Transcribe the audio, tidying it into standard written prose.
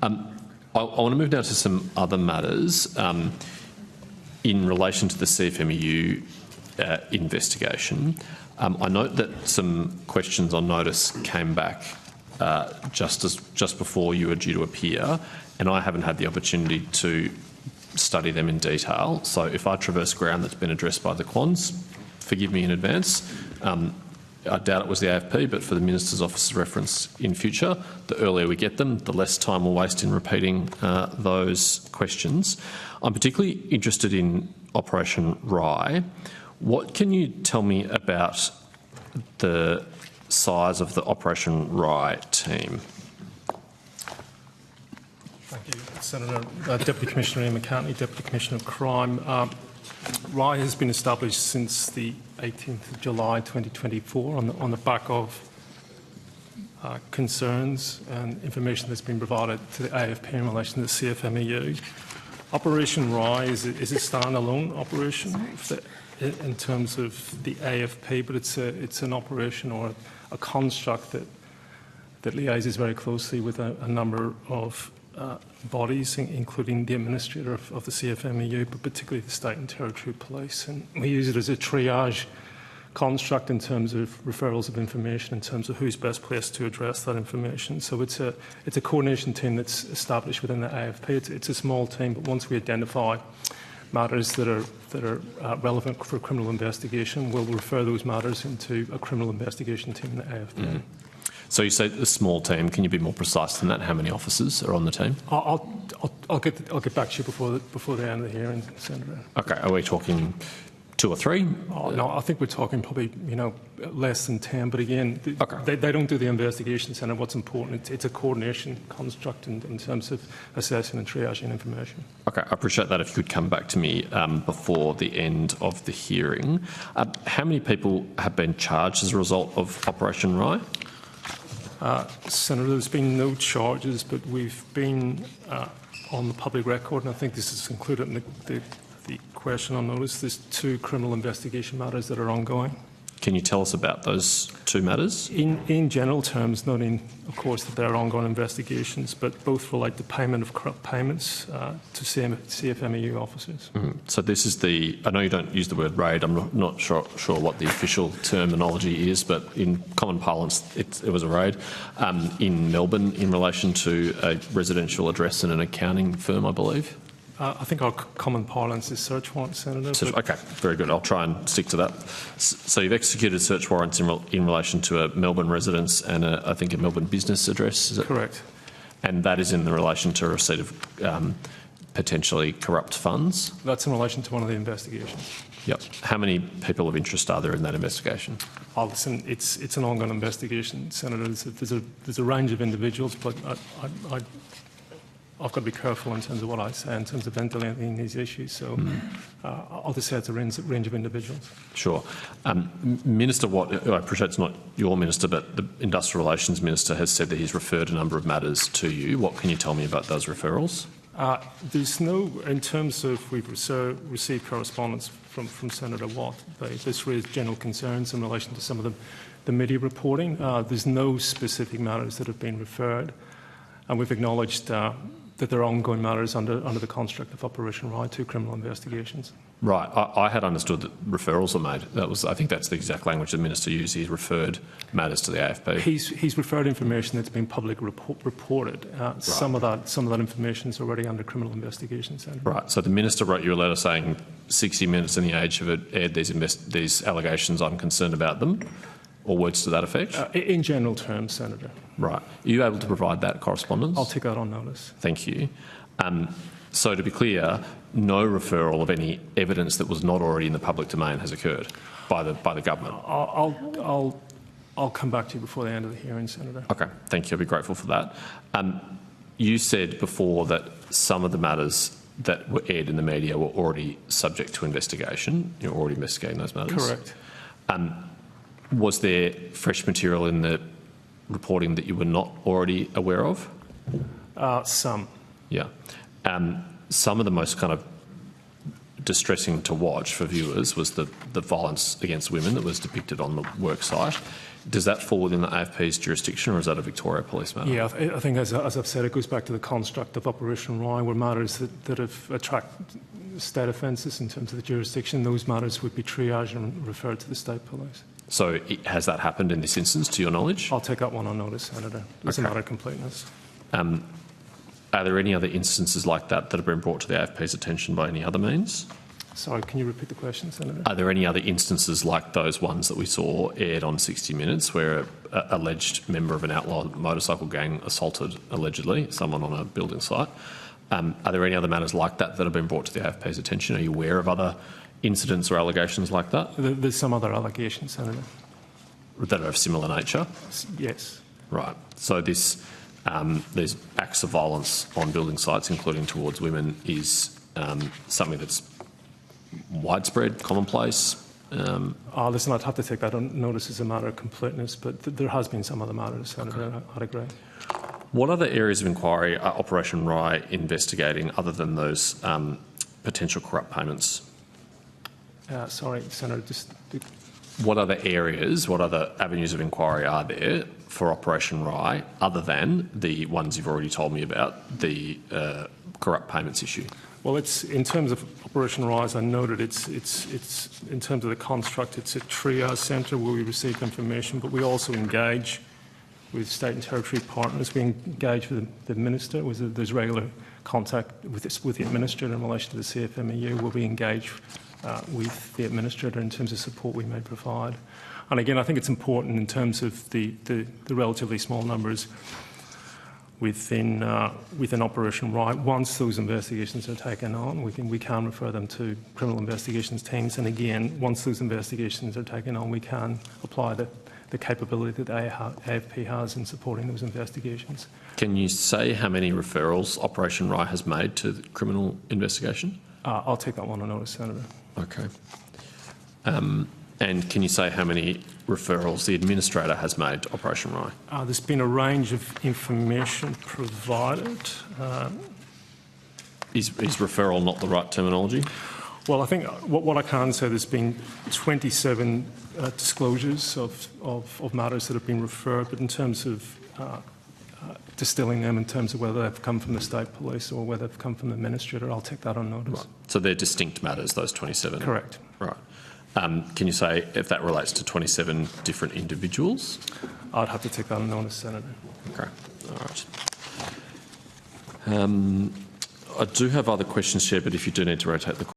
I want to move now to some other matters in relation to the CFMEU investigation. I note that some questions on notice came back just before you were due to appear, and I haven't had the opportunity to study them in detail. So if I traverse ground that's been addressed by the Quans, forgive me in advance. I doubt it was the AFP, but for the Minister's Office's reference in future, the earlier we get them, the less time we'll waste in repeating those questions. I'm particularly interested in Operation Rye. What can you tell me about the size of the Operation Rye team? Thank you, Senator. Deputy Commissioner Ian McCartney, Deputy Commissioner of Crime. Rye has been established since the 18th of July 2024 on the back of concerns and information that's been provided to the AFP in relation to the CFMEU. Operation Rye is a standalone operation in terms of the AFP, but it's an operation or a construct that liaises very closely with a number of bodies, including the Administrator of the CFMEU, but particularly the State and Territory Police. And we use it as a triage construct in terms of referrals of information, in terms of who's best placed to address that information. So it's a coordination team that's established within the AFP. It's a small team, but once we identify matters that are relevant for criminal investigation, we'll refer those matters into a criminal investigation team in the AFP. So you say a small team. Can you be more precise than that? How many officers are on the team? I'll get back to you before the end of the hearing, Senator. Okay. Are we talking 2 or 3? Oh, no, I think we're talking probably less than 10. But again, they don't do the investigation, Senator. What's important? It's a coordination construct in terms of assessing and triaging information. Okay, I appreciate that. If you could come back to me before the end of the hearing, how many people have been charged as a result of Operation Rye? Senator, there's been no charges, but we've been on the public record, and I think this is included in the question on notice. There's 2 criminal investigation matters that are ongoing. Can you tell us about those 2 matters? In general terms, noting, of course, that there are ongoing investigations, but both relate to payment of corrupt payments to CFMEU officers. So this is I know you don't use the word raid, I'm not sure what the official terminology is, but in common parlance, it was a raid in Melbourne in relation to a residential address and an accounting firm, I believe. I think our common parlance is search warrant, Senator. Okay, very good. I'll try and stick to that. So you've executed search warrants in relation to a Melbourne residence and I think a Melbourne business address, is it? Correct. And that is in relation to a receipt of potentially corrupt funds? That's in relation to one of the investigations. Yep. How many people of interest are there in that investigation? Oh, listen, it's an ongoing investigation, Senator. There's a range of individuals, but I've got to be careful in terms of what I say in terms of ventilating these issues. So I'll just say it's a range of individuals. Sure. Minister Watt, I appreciate it's not your minister, but the Industrial Relations Minister has said that he's referred a number of matters to you. What can you tell me about those referrals? There's no, in terms of we've received correspondence from Senator Watt. This raised general concerns in relation to some of the media reporting. There's no specific matters that have been referred, and we've acknowledged that there are ongoing matters under the construct of Operation Rye, 2 criminal investigations. Right. I had understood that referrals were made. I think that's the exact language the Minister used. He's referred matters to the AFP. He's referred information that's been publicly reported. Right. Some of that information is already under criminal investigation, Senator. Right. So the Minister wrote you a letter saying 60 Minutes and The Age have aired these allegations. I'm concerned about them. Or words to that effect? In general terms, Senator. Right. Are you able to provide that correspondence? I'll take that on notice. Thank you. So to be clear, no referral of any evidence that was not already in the public domain has occurred by the government? I'll come back to you before the end of the hearing, Senator. Okay. Thank you. I'll be grateful for that. You said before that some of the matters that were aired in the media were already subject to investigation. You're already investigating those matters? Correct. Was there fresh material in the reporting that you were not already aware of? Some. Yeah. Some of the most kind of distressing to watch for viewers was the violence against women that was depicted on the worksite. Does that fall within the AFP's jurisdiction, or is that a Victoria Police matter? Yeah, I think as I've said, it goes back to the construct of Operation Rye, where matters that have attracted state offences in terms of the jurisdiction, those matters would be triaged and referred to the state police. So has that happened in this instance, to your knowledge? I'll take that one on notice, Senator. It's Okay. a matter of completeness. Are there any other instances like that that have been brought to the AFP's attention by any other means? Sorry, can you repeat the question, Senator? Are there any other instances like those ones that we saw aired on 60 Minutes where an alleged member of an outlaw motorcycle gang assaulted, allegedly, someone on a building site? Are there any other matters like that that have been brought to the AFP's attention? Are you aware of other incidents or allegations like that? There's some other allegations, Senator. That are of similar nature? Yes. Right. So these acts of violence on building sites, including towards women, is something that's widespread, commonplace? Listen, I'd have to take that on notice as a matter of completeness, but there has been some other matters, Senator, Okay. I'd agree. What other areas of inquiry are Operation Rye investigating other than those potential corrupt payments? Sorry, Senator, What other areas, what other avenues of inquiry are there for Operation Rye other than the ones you've already told me about, the corrupt payments issue? Well, it's in terms of Operation Rye, as I noted, it's in terms of the construct, it's a triage centre where we receive information, but we also engage with state and territory partners. We engage with the minister. There's regular contact with the administrator in relation to the CFMEU, where we engage with the administrator in terms of support we may provide. And again, I think it's important in terms of the relatively small numbers within Operation Rye. Once those investigations are taken on, we can refer them to criminal investigations teams. And again, once those investigations are taken on, we can apply the capability that AFP has in supporting those investigations. Can you say how many referrals Operation Rye has made to the criminal investigation? I'll take that one on notice, Senator. Okay. And can you say how many referrals the administrator has made to Operation Rye? There's been a range of information provided. Is referral not the right terminology? Well, I think what I can say, there's been 27 disclosures of matters that have been referred, but in terms of distilling them in terms of whether they've come from the state police or whether they've come from the administrator, I'll take that on notice. Right. So they're distinct matters, those 27? Correct. Right. Can you say if that relates to 27 different individuals? I'd have to take that on notice, Senator. Okay. All right. I do have other questions, Chair, but if you do need to rotate the